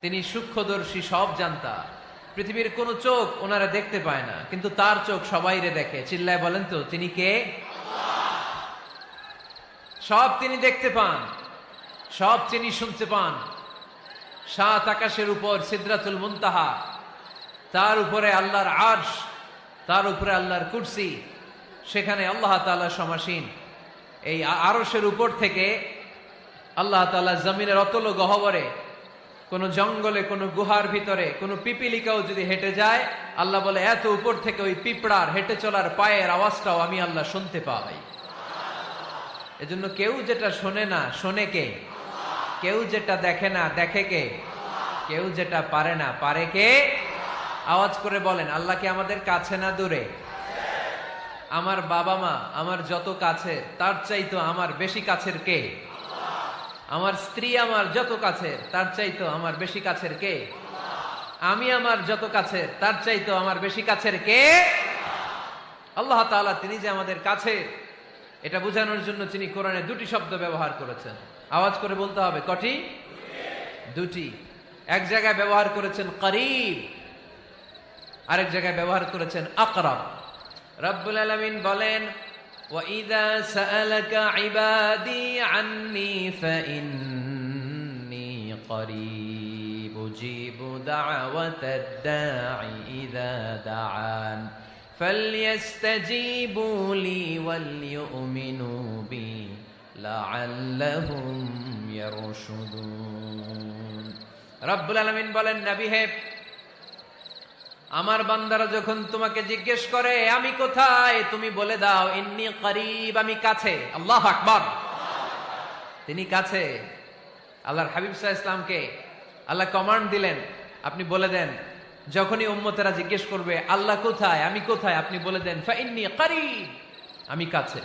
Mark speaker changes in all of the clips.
Speaker 1: তিনি সূক্ষ্মদর্শী, সব জানতা। পৃথিবীর কোন চোখ ওনারা দেখতে পায় না, কিন্তু তার চোখ সবাইরে দেখে। চিল্লায় বলেন তো তিনি কে? সব তিনি দেখতে পান, সব তিনি শুনতে পান। সাত আকাশের উপর সিদরাতুল মুনতাহা, তার উপরে আল্লাহর আরশ, তার উপরে আল্লাহর কুরসি, সেখানে আল্লাহ তাআলা সমাসীন। এই আরশের উপর থেকে আল্লাহ তাআলা জমিনের অতল গহ্বরে, কোন জঙ্গলে, কোন গুহার ভিতরে কোন পিপিলিকাও যদি হেঁটে যায়, আল্লাহ বলে এত উপর থেকে ওই পিঁপড়ার হেঁটে চলার পায়ের আওয়াজটাও আমি আল্লাহ শুনতে পাই। এজন্য কেউ যেটা শোনে না, শোনে কে? কেউ যেটা দেখে না, দেখে কে? কেউ যেটা পারে না, পারে কে? আওয়াজ করে বলেন, আল্লাহ কি আমাদের কাছে না দূরে? আমার বাবা মা আমার যত কাছে, তার চাইতো আমার বেশি কাছের কে? আমার স্ত্রী আমার যত কাছের, তার চাইতো আমার বেশি কাছের কে? আমি আমার যত কাছের, তার চাইতো আমার বেশি কাছের কে? আল্লাহ তাআলা তিনি যে আমাদের কাছে, এটা বোঝানোর জন্য তিনি কোরআনে দুটি শব্দ ব্যবহার করেছেন। আওয়াজ করে বলতে হবে, কটি? দুটি। এক জায়গায় ব্যবহার করেছেন করিব, আরেক জায়গায় ব্যবহার করেছেন আকরাব। রব্বুল আলামিন বলেন, وَإِذَا سَأَلَكَ عِبَادِي عَنِّي فَإِنِّي قَرِيبٌ أُجِيبُ دَعْوَةَ الدَّاعِ إِذَا دَعَانِ فَلْيَسْتَجِيبُوا لِي وَلْيُؤْمِنُوا بِي لَعَلَّهُمْ يَرْشُدُونَ। রব্বুল আলামিন বলেন, নবী হে, আমার বান্দারা যখন তোমাকে জিজ্ঞেস করে আমি কোথায়, তুমি বলে দাও ইন্নী করিব, আমি কাছে। আল্লাহু আকবার। তিনি কাছে। আল্লাহর হাবিব সাল্লাল্লাহু আলাইহি ওয়াসাল্লামকে আল্লাহ কমান্ড দিলেন, আপনি বলে দেন, যখনই উম্মতেরা জিজ্ঞেস করবে আল্লাহ কোথায়, আমি কোথায়, আপনি বলে দেন ফাইন্নী করিব, আমি কাছে।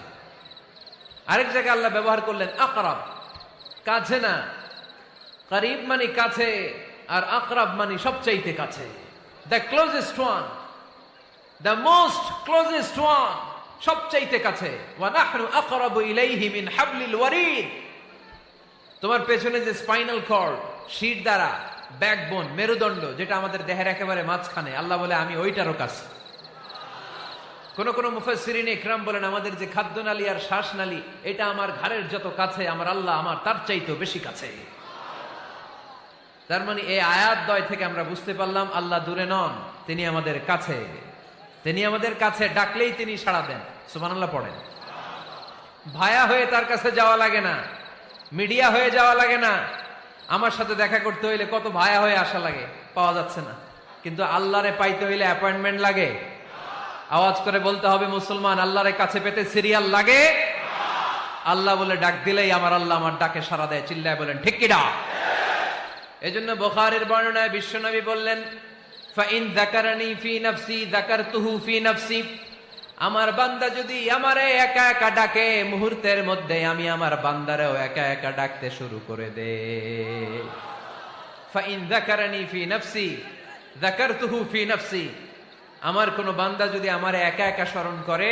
Speaker 1: আরেক জায়গায় আল্লাহ ব্যবহার করলেন আকরাব, কাছে না। করিব মানে কাছে, আর আকরাব মানে সবচাইতে কাছে। The closest one, the most closest one, সবচাইতে কাছে। ওয়া নাহনু আকরাবু ইলাইহি মিন হাবলিল ওয়ারিদ। তোমার পেছনে যে স্পাইনাল কর্ড, শির দ্বারা, ব্যাকবোন, মেরুদণ্ড, যেটা আমাদের দেহের একেবারে মাঝখানে, আল্লাহ বলে আমি ওইটারও কাছে। কোন কোন মুফাসসিরিন ইকরাম বলেন, আমাদের যে খাদ্যনালী আর শ্বাসনালী, এটা আমার ঘাড়ের যত কাছে, আমার আল্লাহ আমার তার চাইতেও বেশি কাছে। তার মানে এই আয়াত দ্বয় থেকে আমরা বুঝতে পারলাম আল্লাহ দূরে নন, তিনি আমাদের কাছে। তিনি আমাদের কাছে, ডাকলেই তিনি সাড়া দেন। সুবহানাল্লাহ পড়েন। ভায়া হয়ে তার কাছে যাওয়া লাগে না, মিডিয়া হয়ে যাওয়া লাগে না। আমার সাথে দেখা করতে হইলে কত ভায়া হয়ে আসা লাগে, পাওয়া যাচ্ছে না। কিন্তু আল্লাহরে পাইতে হইলে অ্যাপয়েন্টমেন্ট লাগে। আওয়াজ করে বলতে হবে মুসলমান, আল্লাহরে কাছে পেতে সিরিয়াল লাগে। আল্লাহ বলে ডাক দিলেই আমার আল্লাহ আমার ডাকে সাড়া দেয়। চিল্লায় বলেন ঠিক কিনা? এজন্য বুখারীর বর্ণনায় বিশ্বনবী বললেন, ফাইন যাকারানি ফি নাফসি যাকারতুহু ফি নাফসি। আমার বান্দা যদি আমারে একা একা ডাকে, মুহূর্তের মধ্যে আমি আমার বান্দারেও একা একা ডাকতে শুরু করে দে। ফাইন যাকারানি ফি নাফসি যাকারতুহু ফি নাফসি। আমার কোন বান্দা যদি আমারে একা একা স্মরণ করে,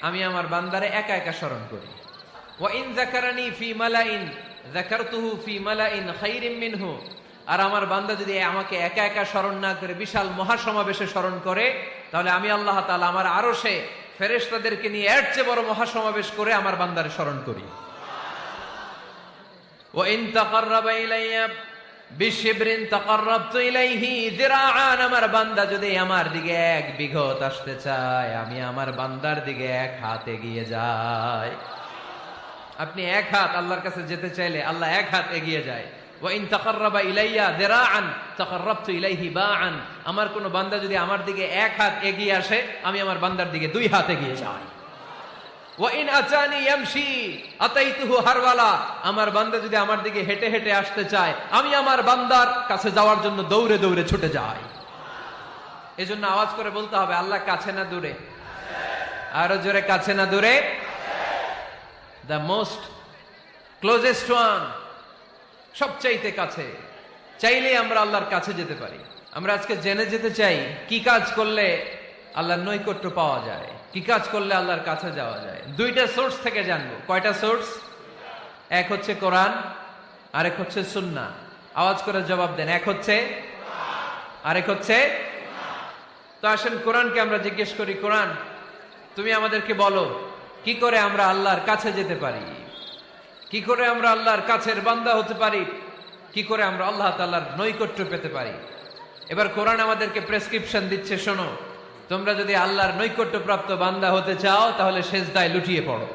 Speaker 1: আমি আমার বান্দারে একা একা স্মরণ করি। ওয়া ইন যাকারানি ফি মালাইন যাকারতুহু ফি মালাইন খায়রিম মিনহু। আর আমার বান্দা যদি আমাকে একা একা স্মরণ না করে বিশাল মহাসমাবেশে স্মরণ করে, তাহলে আমি আল্লাহ তাআলা আমার আরশে ফেরেশতাদেরকে নিয়ে এর চেয়ে বড় মহাসমাবেশ করে আমার বান্দারে স্মরণ করি। ওয়া ইন তাকাররাবা ইলাইয়া বিশিবরিন তাকাররাবতু ইলাইহি যিরাআন। আমার বান্দা যদি আমার দিকে এক বিঘত আসতে চায়, আমি আমার বান্দার দিকে এক হাত এগিয়ে যাই। আপনি এক হাত আল্লাহর কাছে যেতে চাইলে আল্লাহ এক হাত এগিয়ে যায়। ওয়াইন তাকাররাবা ইলাইয়া যিরাআন তাকাররাবতু ইলাইহি বাআন। আমার কোন বান্দা যদি আমার দিকে এক হাত এগিয়ে আসে, আমি আমার বান্দার দিকে দুই হাত এগিয়ে যাই। ওয়াইন আতানি ইয়ামশি আতাইতুহু হারওয়ালা। আমার বান্দা যদি আমার দিকে হেঁটে হেঁটে আসতে চায়, আমি আমার বান্দার কাছে যাওয়ার জন্য দৌড়ে দৌড়ে ছুটে যাই। এজন্য আওয়াজ করে বলতে হবে, আল্লাহ কাছে না দূরে? আরো জোরে, কাছে না দূরে? The most closest one, সবচাইতে কাছে। চাইলেই আমরা আল্লাহর কাছে যেতে পারি। আমরা আজকে জেনে যেতে চাই কি কাজ করলে আল্লাহর নৈকট্য পাওয়া যায়, কি কাজ করলে আল্লাহর কাছে যাওয়া যায়। দুইটা সোর্স থেকে জানবো। কয়টা সোর্স? এক হচ্ছে কোরআন, আরেক হচ্ছে সুন্নাহ। আওয়াজ করে জবাব দেন, এক হচ্ছে, আরেক হচ্ছে। তো আসেন কোরআনকে আমরা জিজ্ঞেস করি, কোরআন তুমি আমাদেরকে বলো কি করে আমরা আল্লাহর কাছে যেতে পারি, কি করে আমরা আল্লাহর কাছের বান্দা হতে পারি, কি করে আমরা আল্লাহ তাআলার নৈকট্য পেতে পারি। এবার কোরআন আমাদেরকে প্রেসক্রিপশন দিচ্ছে, শোনো, তোমরা যদি আল্লাহর নৈকট্য প্রাপ্ত বান্দা হতে চাও তাহলে সেজদায় লুটিয়ে পড়ো।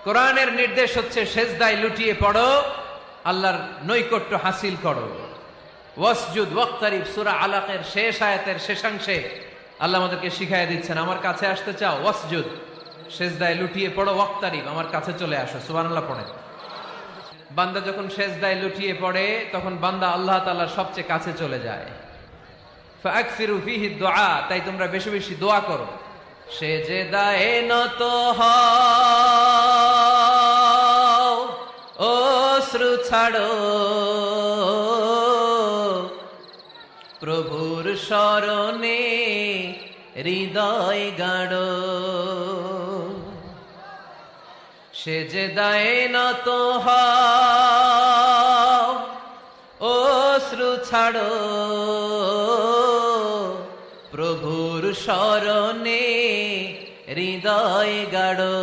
Speaker 1: কোরআনের নির্দেশ হচ্ছে সেজদায় লুটিয়ে পড়ো, আল্লাহর নৈকট্য হাসিল করো। ওয়াসজুদ ওয়াক্তারিব, সূরা আলাকের শেষ আয়াতের শেষাংশে আল্লাহ আমাদেরকে শিখাইয়া দিচ্ছেন, আমার কাছে আসতে চাও, ওয়াসজুদ, সেজদায় লুটিয়ে পড়ো, ওয়াক্তারিব, আমার কাছে চলে আসো। সুবহানাল্লাহ পড়েন। বান্দা যখন সেজদায় লুটিয়ে পড়ে তখন বান্দা আল্লাহ তাআলার সবচেয়ে কাছে চলে যায়। ফাকসিরু ফিহি দুআ, তাই তোমরা বেশি বেশি দোয়া করো। সেজদায়ে নত হও, অশ্রু ছাড়ো, প্রভুর শরণে হৃদয় গাড়ো। সেজদায়ে নত হও, অশ্রু ছাড়ো, প্রভুর শরণে হৃদয় গাড়ো।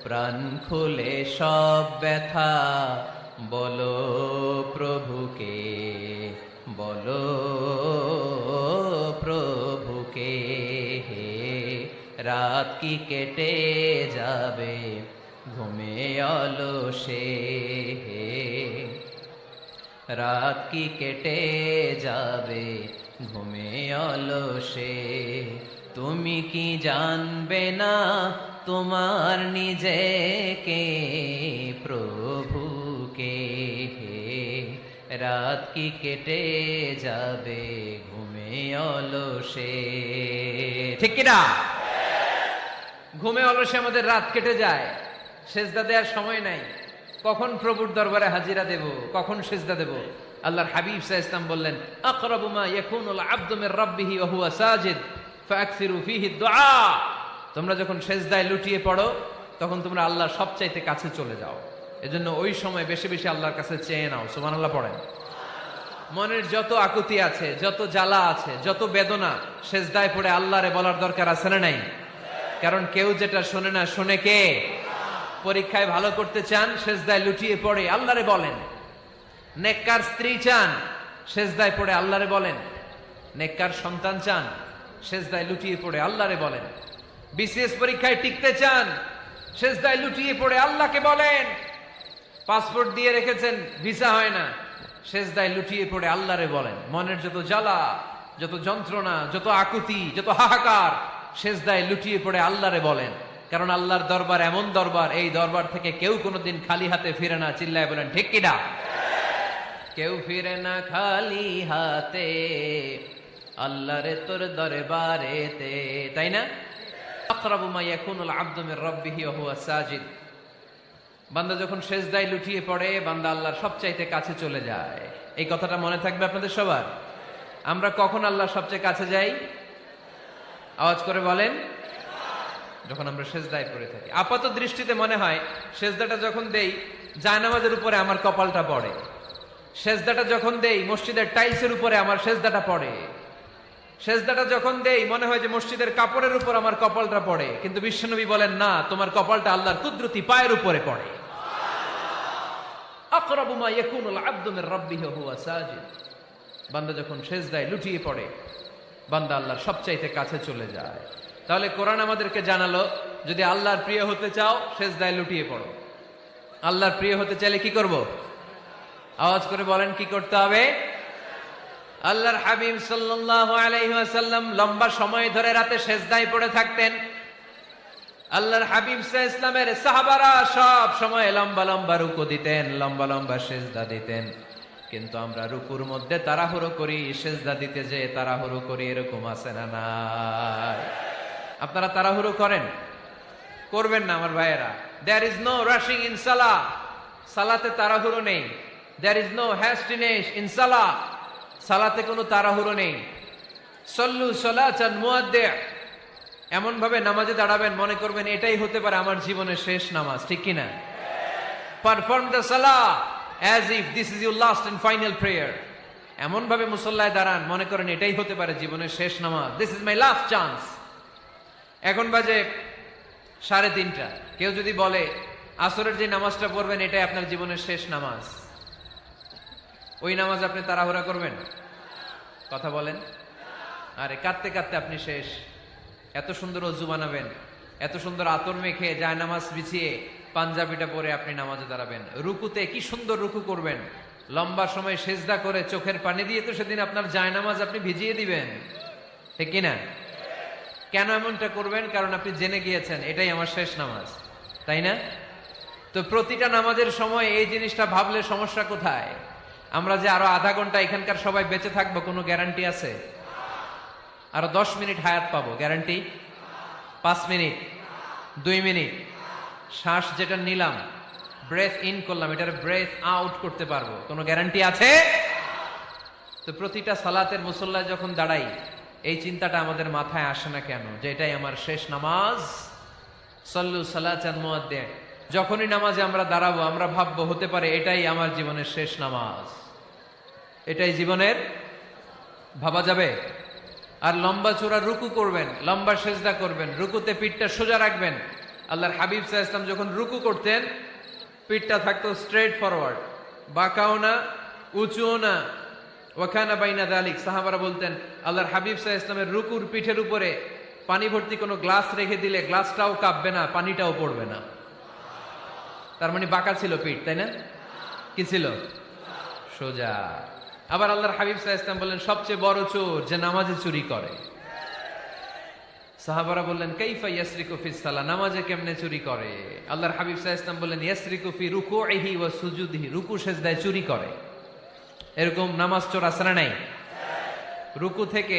Speaker 1: প্রাণ খুলে সব ব্যথা বলো প্রভুকে, বলো প্রভুকে। রাত কি কেটে যাবে ঘুমে অলসে, রাত কি কেটে যাবে ঘুমে অলসে। তুমি কি জানবে না তোমার নিজেকে, প্রভুকে। রাত কি কেটে যাবে ঘুমে অলসে, ঠিক কিনা? ঘুমে অলসে আমাদের রাত কেটে যায়, সেজদা দেওয়ার সময় নাই। কখন প্রভুর দরবারে হাজিরা দেব, কখন সেজদা দেব? আল্লাহর হাবিব সাল্লাল্লাহু আলাইহি ওয়াসাল্লাম বললেন, আকরাবু মা ইয়াকুনুল আবদু মির রাব্বিহি ওয়া হুয়া সাজিদ ফাকসিরু ফিহি দুআ। তোমরা যখন সেজদায় লুটিয়ে পড়ো তখন তোমরা আল্লাহর সবচাইতে কাছে চলে যাও। এজন্য ওই সময় বেশি বেশি আল্লাহর কাছে চেয়ে নাও। সুবহানাল্লাহ পড়েন। মনের যত আকুতি আছে, যত জ্বালা আছে, যত বেদনা, সেজদায় পড়ে আল্লাহরে বলার দরকার আছে না নাই? কারণ কেউ যেটা শোনে না, শোনে কে? পরীক্ষায় ভালো করতে চান, সেজদায় লুটিয়ে পড়ে আল্লাহরে বলেন। নেককার স্ত্রী চান, সেজদায় পড়ে আল্লাহরে বলেন। নেককার সন্তান চান, সেজদায় লুটিয়ে পড়ে আল্লাহরে বলেন। বিসিএস পরীক্ষায় টিকতে চান, সেজদায় লুটিয়ে পড়ে আল্লাহকে বলেন। পাসপোর্ট দিয়ে রেখেছেন, ভিসা হয় না, সেজদায় লুটিয়ে পড়ে আল্লাহরে বলেন। মনের যত জ্বালা, যত যন্ত্রণা, যত আকুতি, যত হাহাকার, সেজদায় লুটিয়ে পড়ে আল্লাহরে বলেন। কারণ আল্লাহর দরবার এমন দরবার, এই দরবার থেকে কেউ কোনোদিন খালি হাতে ফিরে না। চিল্লায় বলেন ঠিক কিনা? কেউ ফিরে না খালি হাতে আল্লাহরে তোর দরবারেতে, তাই না? আকরাবু মা ইয়াকুনুল আবদু মির রাব্বিহি ওয়া হুয়া সাজিদ। বান্দা যখন সেজদায় লুটিয়ে পড়ে, বান্দা আল্লাহর সবচাইতে কাছে চলে যায়। এই কথাটা মনে থাকবে আপনাদের সবার। আমরা কখন আল্লাহর সবচেয়ে কাছে যাই? আওয়াজ করে বলেন। যখন আমরা সেজদায় পড়ে থাকি। আপাত দৃষ্টিতে মনে হয় সেজদাটা যখন দেই জায়নামাজের উপরে আমার কপালটা পড়ে, সেজদাটা যখন দেই মসজিদের টাইলসের উপরে আমার সেজদাটা পড়ে, সেজদাটা যখন দেই মনে হয় যে মসজিদের কাপড়ের উপর আমার কপালটা পড়ে। কিন্তু বিশ্বনবী বলেন, না, তোমার কপালটা আল্লাহর কুদরতি পায়ের উপরে পড়ে। আকরাবু মা ইয়াকুনুল আবদু মির রাব্বিহি ওয়া হুয়া সাজিদ। বান্দা যখন সেজদায় লুটিয়ে পড়ে, বান্দা আল্লাহর সবচাইতে কাছে চলে যায়। তাহলে কোরআন আমাদেরকে জানালো, যদি আল্লাহর প্রিয় হতে চাও সেজদায় লুটিয়ে পড়ো। আল্লাহর প্রিয় হতে চাইলে কি করব? আওয়াজ করে বলেন, কি করতে হবে? আল্লাহর হাবিব সাল্লাল্লাহু আলাইহি ওয়াসাল্লাম লম্বা সময় ধরে রাতে সেজদায় পড়ে থাকতেন। আল্লাহর হাবিব সাল্লাল্লাহু আলাইহি ওয়াসাল্লামের সাহাবারা সব সময় লম্বা লম্বা রুকু দিতেন, লম্বা লম্বা সেজদা দিতেন। কিন্তু আমরা রুকুর মধ্যে তাড়াহুড়ো করি, সেজদা দিতে যে তাড়াহুড়ো করি, এরকম আছে না নাই? আপনারা তাড়াহুড়ো করেন? করবেন না আমার ভাইয়েরা। There is no rushing in salah. সালাতে তাড়াহুড়ো নেই। There is no hastiness in salah. সালাতে কোনো তাড়াহুড়ো নেই। সল্লু সালাতান মুআদ্দি'। এমন ভাবে নামাজে দাঁড়াবেন মনে করবেন এটাই হতে পারে আমার জীবনের শেষ নামাজ, ঠিক কিনা? Perform the Salah as if this is your last and final prayer. এমন ভাবে মুসল্লায় দাঁড়ান মনে করেন এটাই হতে পারে জীবনের শেষ নামাজ, this is my last chance. এখন বাজে 3:30। কেউ যদি বলে আসরের যে নামাজটা পড়বেন এটাই আপনার জীবনের শেষ নামাজ, ওই নামাজ আপনি তাড়াহুড়া করবেন? কথা বলেন। আরে কাঁদতে কাঁদতে আপনি শেষ। এত সুন্দর অজু বানাবেন, এত সুন্দর আতর মেখে যায় নামাজ বিছিয়ে পাঞ্জাবিটা পরে আপনি নামাজে দাঁড়াবেন, রুকুতে কি সুন্দর রুকু করবেন, লম্বা সময় সেজদা করে চোখের পানি দিয়ে তো সেদিন আপনার জায়নামাজ আপনি ভিজিয়ে দিবেন, ঠিক কিনা? কেন এমনটা করবেন? কারণ আপনি জেনে গিয়েছেন এটাই আমার শেষ নামাজ, তাই না? তো প্রতিটা নামাজের সময় এই জিনিসটা ভাবলে সমস্যা কোথায়? আমরা যে আরো আধা ঘন্টা এখানকার সবাই বেঁচে থাকবো কোনো গ্যারান্টি আছে? আরো 10 মিনিট হায়াত পাবো, গ্যারান্টি? 5 মিনিট, 2 মিনিট, শ্বাস যেটা নিলাম, ব্রেথ ইন করলাম, এটার ব্রেথ আউট করতে পারবো, কোনো গ্যারান্টি আছে? তো প্রতিটা সালাতের মুসল্লায় যখন দাঁড়াই এই চিন্তাটা আমাদের মাথায় আসে না কেন যে এটাই আমার শেষ নামাজ? সল্লু সালাতান মুআদ্দিন। যখনই নামাজে আমরা দাঁড়াবো আমরা ভাববো হতে পারে এটাই আমার জীবনের শেষ নামাজ, এটাই জীবনের, ভাবা যাবে? আর লম্বা চূড়া রুকু করবেন, লম্বা সেজদা করবেন, রুকুতে পিঠটা সোজা রাখবেন। আল্লাহর হাবিব সাল্লাল্লাহু আলাইহি ওয়াসাল্লাম যখন রুকু করতেন পিঠটা থাকতো স্ট্রেট ফরওয়ার্ড, বাঁকাও না উঁচুও না, ওয়াকানা বাইনা যালিক। সাহাবারা বলতেন আল্লাহর হাবিব সাল্লাল্লাহু আলাইহি ওয়াসাল্লামের রুকুর পিঠের উপরে পানি ভর্তি কোনো গ্লাস রেখে দিলে গ্লাসটাও কাঁপবে না, পানিটাও পড়বে না। তার মানে বাঁকা ছিল পিঠ, তাই না? কি ছিল? সোজা। আবার আল্লাহর হাবিব সাল্লাল্লাহু আলাইহি ওয়াসাল্লাম বললেন সবচেয়ে বড় চোর যে নামাজে চুরি করে। সাহাবারা বললেন কাইফা ইয়াসরিকু ফিস সালাহ, নামাজে কেমনে চুরি করে? আল্লাহর হাবিব সাল্লাল্লাহু আলাইহি ওয়াসাল্লাম বললেন ইয়াসরিকু ফি রুকুইহি ওয়া সুজুদিহি, রুকু সেজদায় চুরি করে। এরকম নামাজ চোর আছে না নাই? রুকু থেকে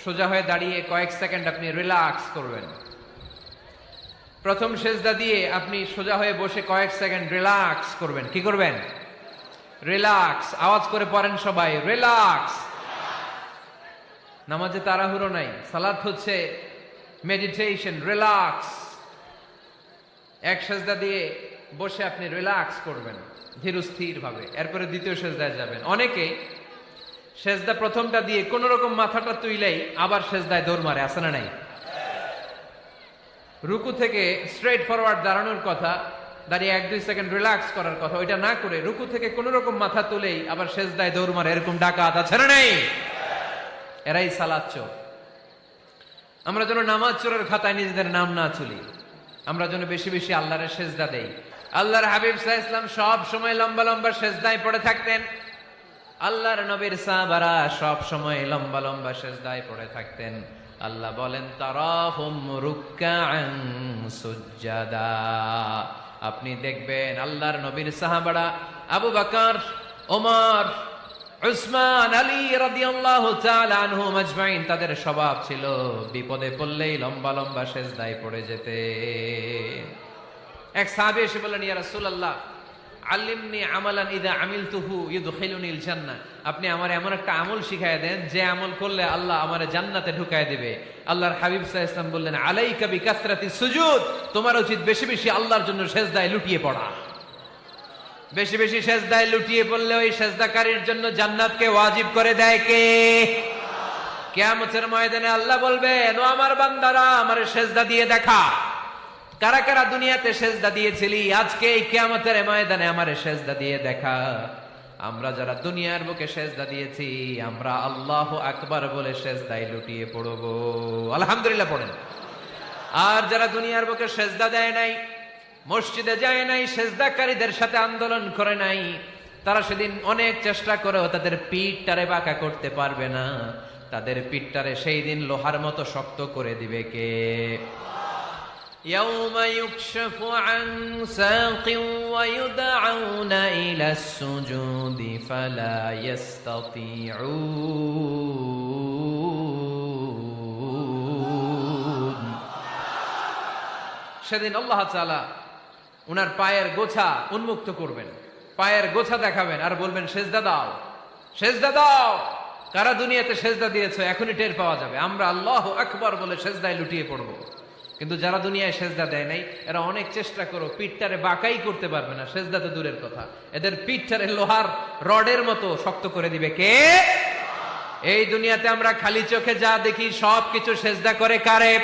Speaker 1: সোজা হয়ে দাঁড়িয়ে কয়েক সেকেন্ড আপনি রিল্যাক্স করবেন। প্রথম সেজদা দিয়ে আপনি সোজা হয়ে বসে কয়েক সেকেন্ড রিল্যাক্স করবেন। কি করবেন? রিল্যাক্স। আওয়াজ করে পড়েন সবাই, রিল্যাক্স। নামাজে তাড়াহুড়ো নাই, সালাত হচ্ছে মেডিটেশন, রিল্যাক্স। এক সেজদা দিয়ে বসে আপনি রিল্যাক্স করবেন ধীর স্থির ভাবে, এরপরে দ্বিতীয় সেজদায় যাবেন। অনেকে সেজদা প্রথমটা দিয়ে কোন রকম মাথাটা তুইলেই আবার সেজদায় দৌড় মারে, আছে না নাই? রুকু থেকে স্ট্রেট ফরওয়ার্ড দাঁড়ানোর কথা, দাঁড়িয়ে 1-2 সেকেন্ড রিল্যাক্স করার কথা, ওইটা না করে রুকু থেকে কোন রকম মাথা তুলেই আবার সেজদায় দৌড় মারে, এরকম ডাকাত আছে না নাই? এরাই সালাত চোর। আমরা যেন নামাজ চোরের খাতায় নিজেদের নাম না তুলি, আমরা যেন বেশি বেশি আল্লাহর সেজদা দেই। আল্লাহর হাবিব সাল্লাল্লাহু আলাইহি ওয়াসাল্লাম সব সময় লম্বা লম্বা সেজদায় পড়ে থাকতেন। আল্লাহর নবীর সাহাবারা সব সময় লম্বা লম্বা সেজদায় পড়ে থাকতেন। আল্লাহ বলেন তারাহুম রুকআন সুজদা। আপনি দেখবেন আল্লাহর নবীর সাহাবারা আবু বকর, ওমর, উসমান, আলী রাদিয়াল্লাহু তাআলা আনহুম আজমাইন, তাদের স্বভাব ছিল বিপদে পড়লেই লম্বা লম্বা সেজদায় পড়ে যেতে। এক সাহাবী এসে বললেন ইয়া রাসূলুল্লাহ আল্লিমনি আমালান ইযা আমিলতুহু ইউদখিলুনিল জান্নাহ, আপনি আমার এমন একটা আমল শিখায় দেন যে আমল করলে আল্লাহ আমারে জান্নাতে ঢুকায় দিবে। আল্লাহর হাবিব সাল্লাল্লাহু আলাইহি ওয়াসাল্লাম বললেন আলাইকা বিকাসরাতিস সুজুদ, তোমার উচিত বেশি বেশি আল্লাহর জন্য সেজদায় লুটিয়ে পড়া। বেশি বেশি সেজদায় লুটিয়ে পড়লে ওই সেজদাকারীর জন্য জান্নাতকে ওয়াজিব করে দেয় কে? কিয়ামতের ময়দানে আল্লাহ বলবেন ও আমার বান্দারা আমারে সেজদা দিয়ে দেখা, কারা কারা দুনিয়াতে সেজদা দিয়েছিলি, আজকে এই কিয়ামতের ময়দানে আমারে সেজদা দিয়ে দেখা। আমরা যারা দুনিয়ার বুকে সেজদা দিয়েছি আমরা আল্লাহু আকবার বলে সেজদায় লুটিয়ে পড়ব, আলহামদুলিল্লাহ পড়েন। আর যারা দুনিয়ার বুকে সেজদা দেয় নাই, মসজিদে যায় নাই, সেজদাকারীদের সাথে আন্দোলন করে নাই, তারা সেদিন অনেক চেষ্টা করেও তাদের পিঠটারে বাঁকা করতে পারবে না। তাদের পিঠটারে সেই দিন লোহার মতো শক্ত করে দিবে কে? يوم يكشف عن ساق ويدعون إلى السجود فلا يستطيعون। সেদিন আল্লাহ তাআলা উনার পায়ের গোছা উন্মুক্ত করবেন, পায়ের গোছা দেখাবেন আর বলবেন সেজদা দাও, সেজদা দাও। কারা দুনিয়াতে সেজদা দিয়েছো এখনই টের পাওয়া যাবে। আমরা আল্লাহু আকবার বলে সেজদায় লুটিয়ে পড়ব। কিন্তু যারা দুনিয়ায় সেজদা দেয় নাই এরা অনেক চেষ্টা করো পিঠটারে বাঁকাই করতে পারবে না, সেজদা তো দূরের কথা, এদের পিঠটারে লোহার রডের মতো শক্ত করে দিবে কে? এই দুনিয়াতে আমরা খালি চোখে যা দেখি সব কিছু সেজদা করে কারে?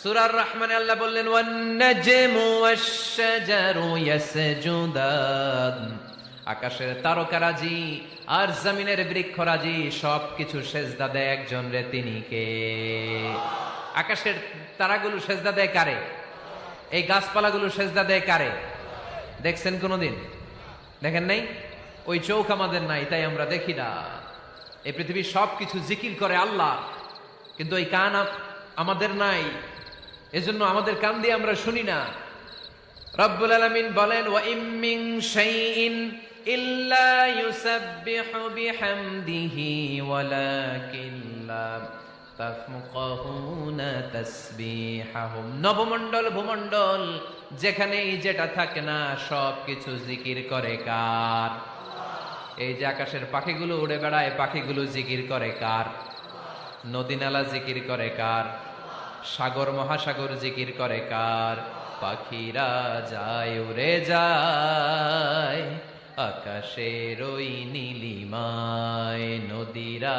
Speaker 1: সূরা রহমানে আল্লাহ বললেন ওয়ান নাজমু ওয়াশ-শাজারু ইয়াসজুদান, আকাশের তারকারাজি আর জমিনের বৃক্ষরাজি সবকিছু সেজদা দেয় একজন রে, তিনি কে? আকাশের তারাগুলো সেজদা দেয় কারে? এই গাছপালাগুলো সেজদা দেয় কারে? দেখছেন কোনদিন? দেখেন নাই? ওই চোখ আমাদের নাই তাই আমরা দেখি না। এই পৃথিবীর সবকিছু জিকির করে আল্লাহ, কিন্তু ওই কান আমাদের নাই, এজন্য আমাদের কান দিয়ে আমরা শুনি না। রব্বুল আলামিন বলেন ওয়া ইম মিন শাইইন ইল্লা ইউসাব্বিহু বিহামদিহি ওয়ালাকিন লা তাফকাহুনা তাসবিহাহুম। নবমণ্ডল ভূমণ্ডল যেখানেই যেটা থাকে না সবকিছু জিকির করে কার? এই যে আকাশের পাখিগুলো উড়ে বেড়ায়, পাখিগুলো জিকির করে কার? নদী নালা জিকির করে কার? সাগর মহাসাগর জিকির করে কার? পাখিরা যায় উড়ে যায় আকাশের ওই নীলিমায়, নদীরা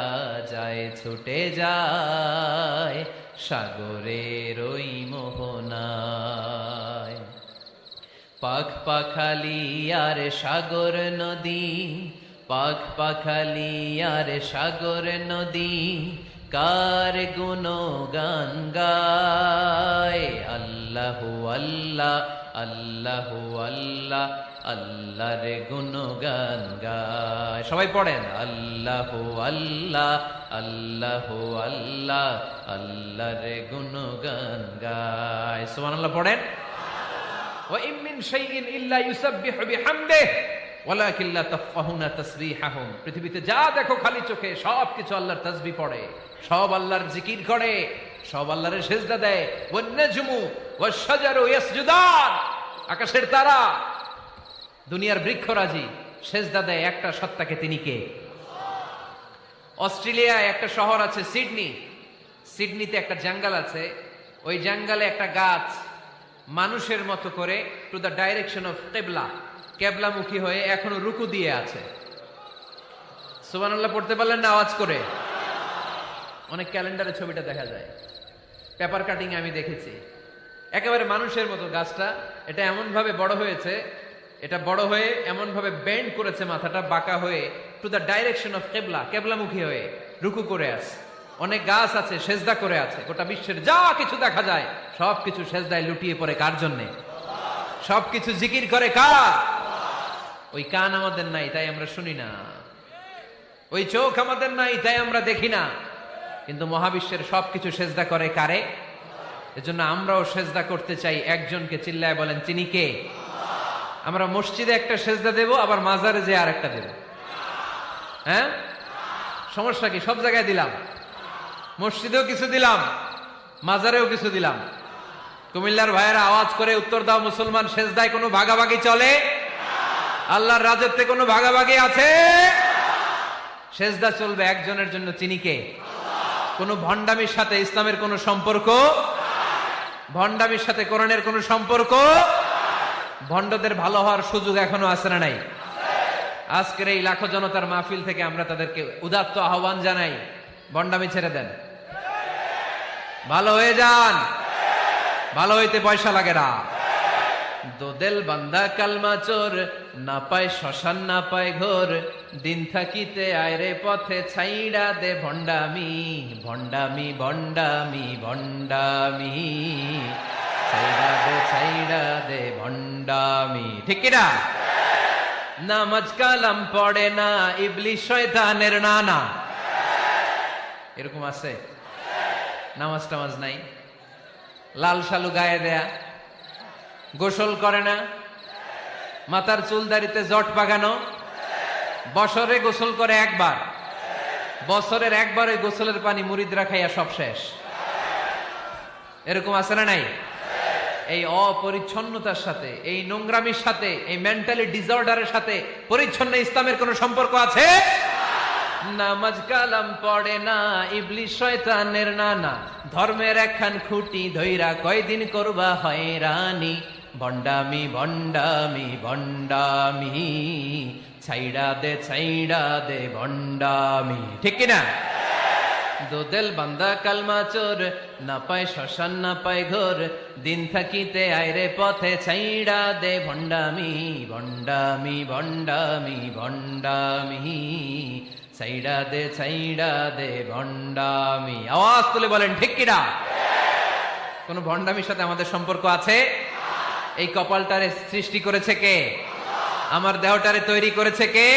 Speaker 1: যায় ছুটে যায় সাগরের ওই মোহনায়। পাখ পাখালি আর সাগর নদী, পাখ পাখালি আর সাগর নদী কার গুণগান গায়? আল্লাহু আল্লাহ আল্লাহু আল্লাহ আল্লাহর গুণগান গায়। সবাই পড়েন আল্লাহু আল্লাহ আল্লাহু আল্লাহ আল্লাহর গুণগান গায়। সুবহানাল্লাহ পড়েন। ওয়া ইম মিন শাইইন ইল্লা ইউসাব্বিহু বিহামদিহি ওয়ালাকিন লা তাফকাহুনা তাসবিহাহুম। পৃথিবীতে যা দেখো খালি চোখে সবকিছু আল্লাহর তাসবিহ পড়ে, সব আল্লাহর জিকির করে, সব আল্লাহর সেজদা দেয়। ওয়ান নাজমু ওয়াশ-শাজারু ইয়াসজুদান, আকাশের তারা দুনিয়ার বৃক্ষরাজি সেজদা দেয় একটা সত্তাকে, তিনি কে? অস্ট্রেলিয়ায় একটা শহর আছে সিডনি, সিডনিতে একটা জঙ্গল আছে, ওই জঙ্গলে একটা গাছ মানুষের মতো করে টু দ্য ডাইরেকশন অফ কিবলা, কেবলামুখী হয়ে এখনো রুকু দিয়ে আছে। সুবহানাল্লাহ পড়তে পারলেন না আওয়াজ করে? অনেক ক্যালেন্ডারে ছবিটা দেখা যায়, পেপার কাটিং আমি দেখেছি। একেবারে মানুষের মতো গাছটা, এটা এমন ভাবে বড় হয়েছে, এটা বড় হয়ে এমন ভাবে বেন্ড করেছে, মাথাটা বাঁকা হয়ে টু দ্য ডাইরেকশন অফ কিবলা, কেবলামুখী হয়ে রুকু করে আছে। অনেক গাছ আছে সেজদা করে আছে। গোটা বিশ্বের যা কিছু দেখা যায় সবকিছু সেজদায় লুটিয়ে পড়ে কার জন্যে? সবকিছু জিকির করে কার? ওই কান আমাদের নাই তাই আমরা শুনি না, ওই চোখ আমাদের নাই তাই আমরা দেখি না, কিন্তু মহাবিশ্বের সবকিছু সেজদা করে কারে? এজন্য আমরাও সেজদা করতে চাই একজনকে। চিল্লায় বলেন তিনি কে? আমরা মসজিদে একটা সেজদা দেব, আবার মাজারে যে আর একটা দেব। হ্যাঁ, সমস্যা কি? সব জায়গায় দিলাম, মসজিদেও কিছু দিলাম, মাজারেও কিছু দিলাম। কুমিল্লার ভাইয়েরা আওয়াজ করে উত্তর দাও, মুসলমান সেজদায় কোনো ভাগাভাগি চলে? আল্লাহর রাজত্বে কোনো ভাগাভাগি আছে? সেজদা চলবে একজনের জন্য, তিনি কে? কোন ভণ্ডামির সাথে ইসলামের কোন সম্পর্ক, ভণ্ডামির সাথে কোরআনের কোন সম্পর্ক। ভণ্ডদের ভালো হওয়ার সুযোগ এখনো আছে না নাই? আজকের এই লাখো জনতার মাহফিল থেকে আমরা তাদেরকে উদাত্ত আহ্বান জানাই, ভণ্ডামি ছেড়ে দেন, ভালো হয়ে যান। ভালো হইতে পয়সা লাগে না। দোদেল বান্দা কালমা চোর, না পায় শ্মশান না পায় ঘোর, দিন থাকিতে আয়রে পথে ছাইড়া দে ভণ্ডামি, ভণ্ডামি ভণ্ডামি ভণ্ডামি, ছাইড়া দে ভণ্ডামি। ঠিক কিনা? নামাজ কালাম পড়ে না, ইবলিশ শয়তানের নানা। এরকম আছে? নামাজ টামাজ নাই, লাল শালু গায়ে দেয়া, গোসল করে না, মাথার চুল দাড়িতে জট পাকানো, বছরে গোসল করে একবার, বছরের একবার ওই গোসলের পানি মুরিদরা খাইয়া সব শেষ। এরকম আছে না নাই? এই অপরিচ্ছন্নতার সাথে, এই নোংরামির সাথে, এই মেন্টালি ডিসঅর্ডারের সাথে পরিচ্ছন্ন ইসলামের কোন সম্পর্ক আছে? নামাজ কালাম পড়ে না, ইবলিস শয়তানের নানা, ধর্মের একখান খুঁটি ধইরা কয়দিন করবা হয়রানি, ভণ্ডামি ভণ্ডামি ভণ্ডামি, ছাইড়া দে ভণ্ডামি। ঠিক কিনা? দোদেল বান্দা কালমা চোর, না পায় শ্মশান না পায় ঘোর, দিন থাকিতে আইরে পথে ছাইড়া দে ভণ্ডামি ভণ্ডামি ভণ্ডামি ভণ্ডামি, ছাইড়া দে ভণ্ডামি। আওয়াজ তুলে বলেন ঠিক কিনা? কোন ভণ্ডামির সাথে আমাদের সম্পর্ক আছে? এই কপালটারে সৃষ্টি করেছে কে? আমার দেহটারে তৈরি করেছে কে?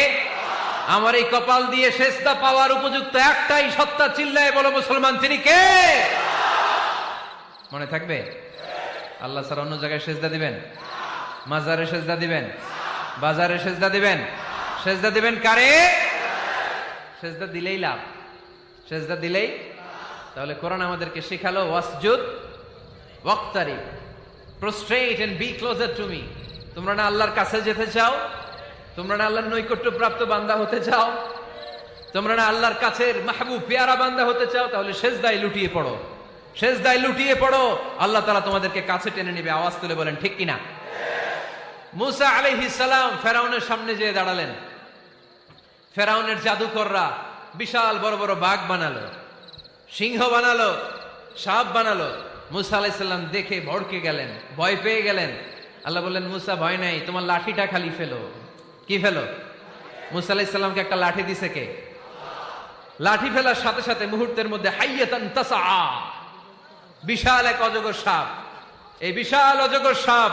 Speaker 1: আমার এই কপাল দিয়ে সেজদা পাওয়ার উপযুক্ত একটাই সত্তা, চিল্লায় বলো মুসলমান, তিনি কে? মনে থাকবে? আল্লাহ ছাড়া অন্য জায়গায় সেজদা দিবেন? মাজারে সেজদা দিবেন? বাজারে সেজদা দিবেন? সেজদা দিবেন কারে? সেজদা দিলেই লাভ, সেজদা দিলেই। তাহলে কোরআন আমাদেরকে শেখালো ওয়াসজুদ ওয়াক্তারিব, prostrate and be closer to me. তোমরা না আল্লাহর কাছে যেতে চাও? তোমরা না আল্লাহর নৈকট্য প্রাপ্ত বান্দা হতে চাও? তোমরা না আল্লাহর কাছের মাহবুব পেয়ারা বান্দা হতে চাও? তাহলে সেজদায় লুটিয়ে পড়ো, সেজদায় লুটিয়ে পড়ো, আল্লাহ তাআলা তোমাদেরকে কাছে টেনে নেবে। আওয়াজ তুলে বলেন ঠিক কিনা? মুসা আলাইহিস সালাম ফেরাউনের সামনে যেয়ে দাঁড়ালেন। ফেরাউনের জাদুকররা বিশাল বড় বড় বাঘ বানালো, সিংহ বানালো, সাপ বানালো। মুসা আলাইহিস সালাম দেখে ভড়কে গেলেন, ভয় পেয়ে গেলেন। আল্লাহ বললেন, মুসা ভয় নাই, তোমার লাঠিটা খালি ফেলো। কি ফেলো? মুসা আলাইহিস সালামকে একটা লাঠি দিছে কে? লাঠি ফেলার সাথে সাথে মুহূর্তের মধ্যে হাইয়াতান তাসআ, বিশাল এক অজগর সাপ। এই বিশাল অজগর সাপ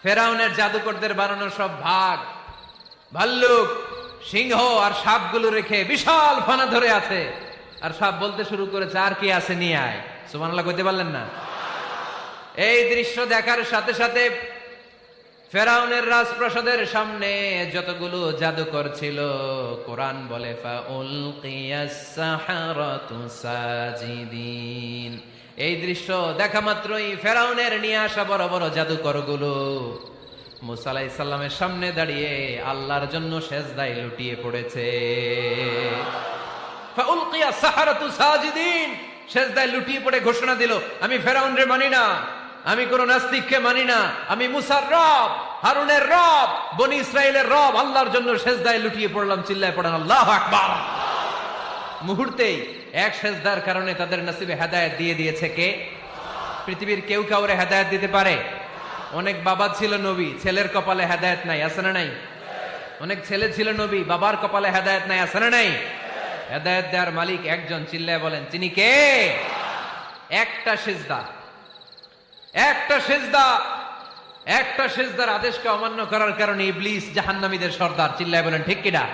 Speaker 1: ফেরাউনের জাদুকরদের বানানো সব ভাগ, ভাল্লুক, সিংহ আর সাপগুলো রেখে বিশাল ফানা ধরে আছে। আর সাপ বলতে শুরু করেছে, আর কি আছে নিয়ে আয়। সুবহানাল্লাহ কইতে পারলেন না? এই দৃশ্য দেখার সাথে সাথে ফেরাউনের রাজপ্রাসাদের সামনে যতগুলো জাদুকর ছিল, কোরআন বলে ফাউলকিয়াস সাহারাতু সাজিদিন। এই দৃশ্য দেখা মাত্রই ফেরাউনের নিয়ে আসা বড় বড় জাদুকরগুলো মুসা আলাইহিস সালামের সামনে দাঁড়িয়ে আল্লাহর জন্য সেজদায় লুটিয়ে পড়েছে। ফাউলকিয়াস সাহারাতু সাজিদিন, সেজদায় লুটিয়ে পড়ে ঘোষণা দিল, আমি ফেরাউনরে মানি না, আমি কোন নাস্তিককে মানি না, আমি মুসার রব, হারুনের রব, বনি ইসরাইলের রব, আল্লাহর জন্য সেজদায় লুটিয়ে পড়লাম। চিল্লায় পড়েন আল্লাহু আকবার। মুহূর্তেই এক সেজদার কারণে তাদের নসিবে হেদায়েত দিয়ে দিয়েছে কে? পৃথিবীর কেউ কাউরে হেদায়েত দিতে পারে? অনেক বাবা ছিল নবী, ছেলের কপালে হেদায়েত নাই, আছে না নাই? অনেক ছেলে ছিল নবী, বাবার কপালে হেদায়েত নাই, আছে না নাই? হেদায়েত দেওয়ার মালিক একজন, চিল্লায় বলেন তিনি কে? একটা সেজদা, একটা সেজদা, একটা সেজদার আদেশকে অমান্য করার কারণে ইবলিস জাহান্নামীদের সর্দার। চিল্লায় বলেন ঠিক কিনা?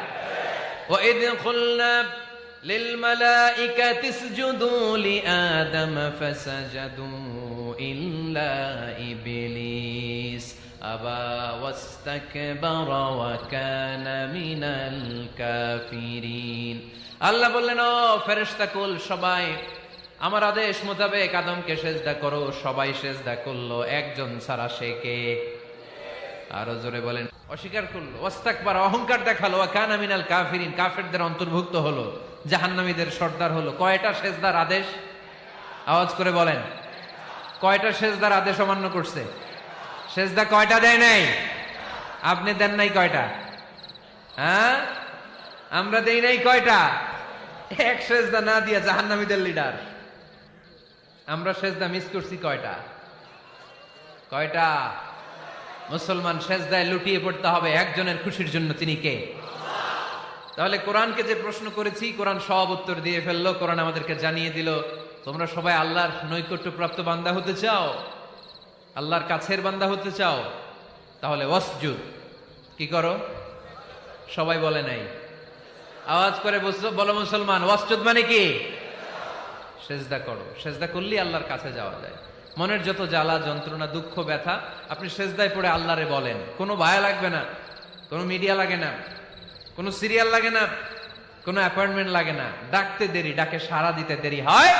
Speaker 1: ওয়াইদ কুলনা লিল মালাইকাতি ইসজুদু লিআদম ফাসাজাদু ইল্লা ইবলিস আবা ওয়াস্তাকবারা ওয়া কানা মিনাল কাফিরিন। আল্লাহ বললেন, ও ফেরেশতাকুল সবাই আমার আদেশ মোতাবেক আদমকে সেজদা করো। সবাই সেজদা করলো, একজন ছাড়া, সে কে? আরো জোরে বলেন। অস্বীকার করলো, ওয়াস্তাকবার, অহংকার দেখালো, ওয়া কানা মিনাল কাফিরিন, কাফেরদের অন্তর্ভুক্ত হলো, জাহান্নামীদের সর্দার হলো। কয়টা সেজদার আদেশ? আওয়াজ করে বলেন, কয়টা সেজদার আদেশ অমান্য করছে? সেজদা কয়টা দেয় নাই? আপনি দেন নাই কয়টা? হ্যাঁ, আমরা দেই নাই কয়টা? এক সেজদা না দিয়া জাহান্নামীদের লিডার। আমরা সেজদা মিস করছি কয়টা? কয়টা? মুসলমান সেজদায় লুটিয়ে পড়তে হবে একজনের খুশির জন্য, তিনি কে? তাহলে কোরআনকে যে প্রশ্ন করেছি, কোরআন সব উত্তর দিয়ে ফেললো। কোরআন আমাদেরকে জানিয়ে দিল, তোমরা সবাই আল্লাহর নৈকট্য প্রাপ্ত বান্দা হতে চাও, আল্লাহর কাছের বান্দা হতে চাও, তাহলে ওয়াসজুদ, কি করো? সবাই বলে নাই, আওয়াজ করে বলো মুসলমান, ওয়াসজুদ মানে কি? সেজদা করো। সেজদা করলেই আল্লাহর কাছে যাওয়া যায়। মনের যত জ্বালা যন্ত্রণা দুঃখ ব্যথা আপনি সেজদায় পড়ে আল্লাহরে বলেন। কোনো ভায়া লাগবে না, কোনো মিডিয়া লাগে না, কোনো সিরিয়াল লাগে না, কোনো অ্যাপয়েন্টমেন্ট লাগে না। ডাকতে দেরি, ডাকে সাড়া দিতে দেরি হয়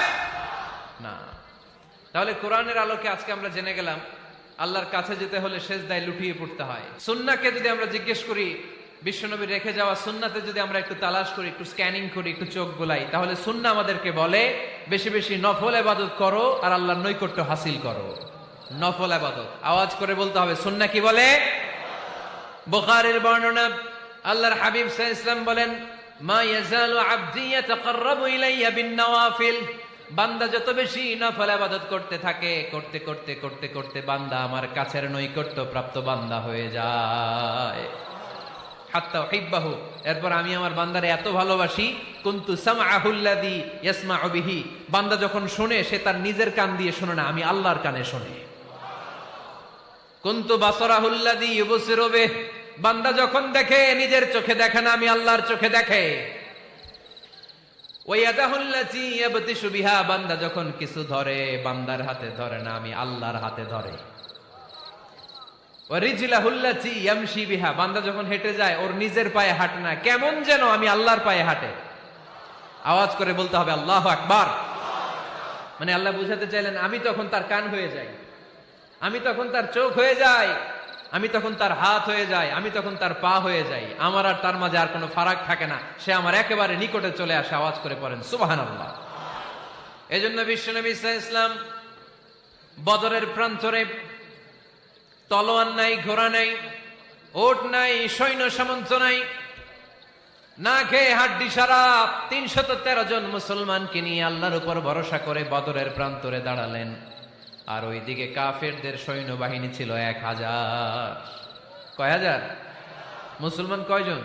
Speaker 1: না। তাহলে কোরআনের আলোকে আজকে আমরা জেনে গেলাম আল্লাহর কাছে যেতে হলে সেজদায় লুটিয়ে পড়তে হয়। সুন্নাহকে যদি আমরা জিজ্ঞেস করি বিশ্বনবী রেখে যাওয়া সুন্নাতে যদি আমরা একটু তালাশ করি, একটু স্ক্যানিং করি, একটু চোখ গোলাই, তাহলে সুন্নাহ আমাদেরকে বলে বেশি বেশি নফল ইবাদত করো আর আল্লাহর নৈকট্য হাসিল করো। নফল ইবাদত আওয়াজ করে বলতে হবে। সুন্নাহ কি বলে? বুখারীর বর্ণনা, আল্লাহর হাবিব সাল্লাল্লাহু আলাইহি ওয়াসাল্লাম বলেন, মা ইয়াজালু আবদি ইয়াতাকাররাবু ইলাইয়া বিন-নওয়াফিল, বান্দা যত বেশি নফল ইবাদত করতে থাকে, করতে করতে করতে করতে বান্দা আমার কাছের নৈকট্য প্রাপ্ত বান্দা হয়ে যায়। হাত্তা উহিব্বাহু, এরপর আমি আমার বান্দারে এত ভালোবাসি, কুনতু সামআহুল্লাযী ইয়াসমাউ বিহি, বান্দা যখন শুনে সে তার নিজের কান দিয়ে শুনে না, আমি আল্লাহর কানে শুনে। কুনতু বাসারাহুল্লাযী ইউবসিরু বিহি, বান্দা যখন দেখে নিজের চোখে দেখে না, আমি আল্লাহর চোখে দেখে। ওয়ায়াদাহুল্লাতী ইয়াবতিশু বিহা, বান্দা যখন কিছু ধরে বান্দার হাতে ধরে না, আমি আল্লাহর হাতে ধরে। ওয়ারিজলাহুল্লাতী ইয়ামশি বিহা, বান্দা যখন হেঁটে যায় ওর নিজের পায়ে হাঁটে না, কেমন যেন আমি আল্লাহর পায়ে হাঁটে। আওয়াজ করে বলতে হবে আল্লাহু আকবার। মানে আল্লাহ বুঝাতে চাইলেন আমি তখন তার কান হয়ে যাই, আমি তখন তার চোখ হয়ে যাই, আমি তখন তার হাত হয়ে যাই, আমি তখন তার পা হয়ে যাই, আমার আর তার মাঝে আর কোনো ফারাক থাকে না, সে আমার একেবারে নিকটে চলে আসে। আওয়াজ করে পড়েন সুবহানাল্লাহ। এজন্য বিশ্বনবী সাল্লাল্লাহু আলাইহি ওয়াসাল্লাম বদরের প্রান্তরে তলোয়ার নাই, ঘোড়া নাই, ওট নাই, সৈন্য সামন্ত নাই, না খেয়ে হাড্ডি সারা ৩১৩ জন মুসলমানকে নিয়ে আল্লাহর উপর ভরসা করে বদরের প্রান্তরে দাঁড়ালেন। আর ওইদিকে কাফেরদের সৈন্যবাহিনী ছিল ১,০০০। কয় হাজার? মুসলমান কয়জন?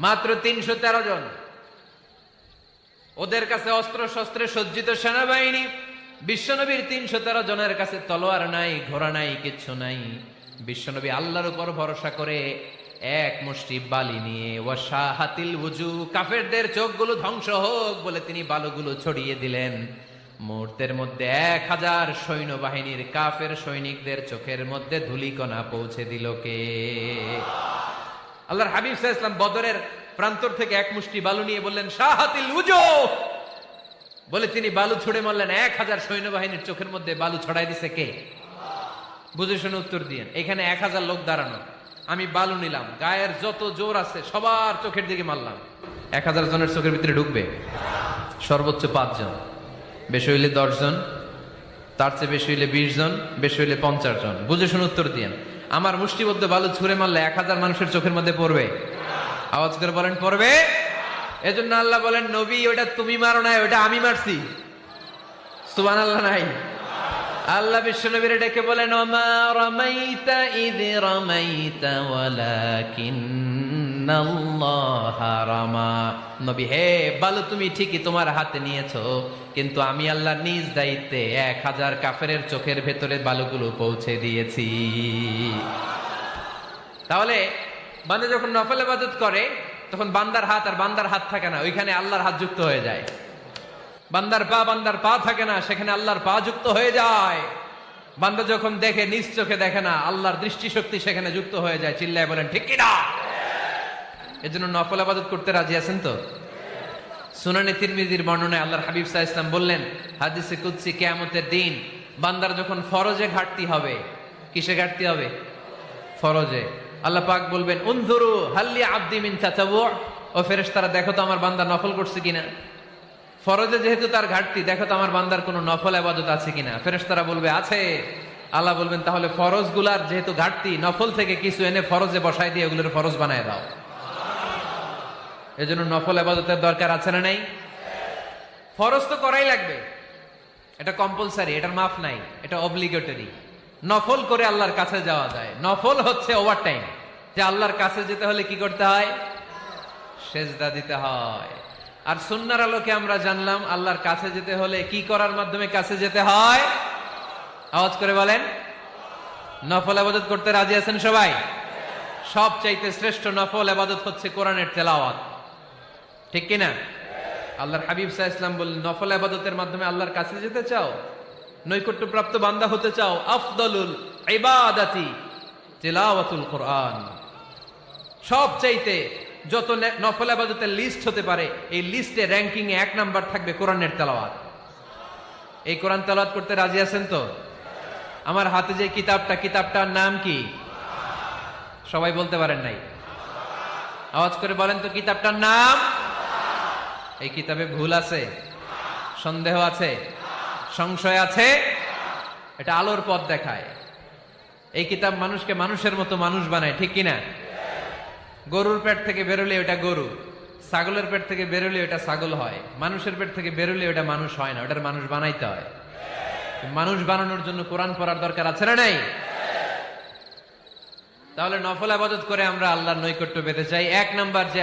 Speaker 1: মাত্র ৩১৩ জন। ওদের কাছে অস্ত্র শস্ত্রে সজ্জিত সেনাবাহিনী, বিশ্বনবীর ৩১৩ জনের কাছে তলোয়ার নাই, ঘোড়া নাই, কিচ্ছু নাই। বিশ্বনবী আল্লাহর উপর ভরসা করে এক মুষ্টি বালি নিয়ে, ওয়াশাহাতিল ওযু, কাফেরদের চোখগুলো ধ্বংস হোক বলে তিনি বালুগুলো ছড়িয়ে দিলেন। মুহূর্তের মধ্যে ১,০০০ সৈন্যবাহিনীর কাফের সৈনিকদের চোখের মধ্যে ধূলিকণা পৌঁছে দিল কে? আল্লাহর হাবিব সাল্লাল্লাহু আলাইহি ওয়াসাল্লাম বদরের প্রান্তর থেকে এক মুষ্টি বালু নিয়ে বললেন শাহাতিল ওযু, বলে তিনি বালু ছুড়ে মারলেন। ১,০০০ সৈন্যবাহিনীর চোখের মধ্যে বালু ছড়াই দিছে কে? বুঝে শুনে উত্তর দিয়েন। এখানে ১,০০০ লোক দাঁড়ানো, আমি বালু নিলাম, গায়ের যত জোর আছে সবার চোখের দিকে মারলাম। ১,০০০ জনের চোখের ভিতরে ঢুকবে? সর্বোচ্চ ৫ জন, বেশি হইলে ১০ জন, তার চেয়ে বেশি হইলে ২০ জন, বেশি হইলে ৫০ জন। বুঝে শুনে উত্তর দিয়েন। আমার মুষ্টিবদ্ধ বালু ছুঁড়ে মারলে ১,০০০ মানুষের চোখের মধ্যে পড়বে? আওয়াজ করে বলেন পড়বে। এজন্য আল্লাহ বলেন নবী ওটা তুমি মারো নাই, ওটা আমি মারছি। সুবহানাল্লাহ নাই? আল্লাহ বিশ্ব নবীরে ডেকে বলেন ওমা রামাইতা ইয রামাইতা ওয়ালাকিন্নাল্লাহা রামা। নবী হে, বালু তুমি ঠিকই তোমার হাতে নিয়েছো, কিন্তু আমি আল্লাহ নিজ দায়িত্বে ১,০০০ কাফেরের চোখের ভেতরে বালুগুলো পৌঁছে দিয়েছি। তাহলে বান্দা যখন নফল ইবাদত করে তখন বান্দার হাত আর বান্দার হাত থাকে না, ওইখানে আল্লাহর হাত যুক্ত হয়ে যায়। বান্দার পা থাকে না, সেখানে আল্লাহর পা যুক্ত হয়ে যায়। বান্দা যখন দেখে নিজ চোখে দেখে না, আল্লাহর দৃষ্টিশক্তি সেখানে যুক্ত হয়ে যায়। চিল্লায় বলেন ঠিক কিনা? এজন্য নফল ইবাদত করতে রাজি আছেন তো? সুনানে তিরমিজির বর্ণনায় আল্লাহর হাবিব সাল্লাল্লাহু আলাইহি ওয়াসাল্লাম বললেন, হাদিসে কুদসি, কিয়ামতের দিন বান্দার যখন ফরজে ঘাটতি হবে, কিসে ঘাটতি হবে? ফরজে। আল্লাহ পাক বলবেন উনজুরু হাল্লি আবদি মিন তাতাওয়ু, ও ফেরেশতারা দেখো তো আমার বান্দা নফল করছে কিনা। ফরজে যেহেতু তার ঘাটতি, দেখো তো আমার বান্দার কোনো নফল ইবাদত আছে কিনা। ফেরেশতারা বলবে আছে। আল্লাহ বলবেন তাহলে ফরজ গুলার যেহেতু ঘাটতি, নফল থেকে কিছু এনে ফরজে বসাই দিয়ে ওগুলোর ফরজ বানায় দাও। এজন্য নফল ইবাদতের দরকার আছে না নাই? ফরজ তো করাই লাগবে, এটা কম্পালসারি, এটার মাফ নাই, এটা অব্লিগেটরি। নফল করে আল্লাহর কাছে যাওয়া যায়। নফল হচ্ছে ওভার টাইম, যে আল্লাহর কাছে যেতে হলে কি করতে হয়? সেজদা দিতে হয়। আর সুন্নাহর আলোকে আমরা জানলাম আল্লাহর কাছে যেতে হলে কি করার মাধ্যমে কাছে যেতে হয়? আওয়াজ করে বলেন নফল ইবাদত করতে রাজি আছেন সবাই? সবচাইতে শ্রেষ্ঠ নফল ইবাদত হচ্ছে কোরআনের তেলাওয়াত, ঠিক কিনা? আল্লাহর হাবিব সাল্লাল্লাহু আলাইহি ওয়াসাল্লাম বললেন নফল ইবাদতের মাধ্যমে আল্লাহর কাছে যেতে চাও, নৈকট্যপ্রাপ্ত বান্দা হতে চাও, আফদলুল ইবাদাতি তিলাওয়াতুল কোরআন। সবচাইতে যত নফল ইবাদতের লিস্ট হতে পারে, এই লিস্টে র্যাঙ্কিং এ ১ নাম্বার থাকবে কোরআনের তেলাওয়াত। এই কোরআন তেলাওয়াত করতে রাজি আছেন তো? আমার হাতে যে কিতাবটার নাম কি? সবাই বলতে পারেন নাই? আওয়াজ করে বলেন তো কিতাবটার নাম। এই কিতাবে ভুল আছে, সন্দেহ আছে, সংশয় আছে? এটা আলোর পথ দেখায়। এই কিতাব মানুষকে মানুষের মতো মানুষ বানায়, ঠিক কিনা? গরুর পেট থেকে বেরোলে ওটা গরু, ছাগলের পেট থেকে বেরোলে ওটা ছাগল হয়, মানুষের পেট থেকে বেরোলে ওটা মানুষ হয় না, ওটার মানুষ বানাইতে হয়। মানুষ বানানোর জন্য কোরআন পড়ার দরকার আছে না নাই? তাহলে নফল ইবাদত করে আমরা আল্লাহর নৈকট্য পেতে চাই। এক নাম্বার যে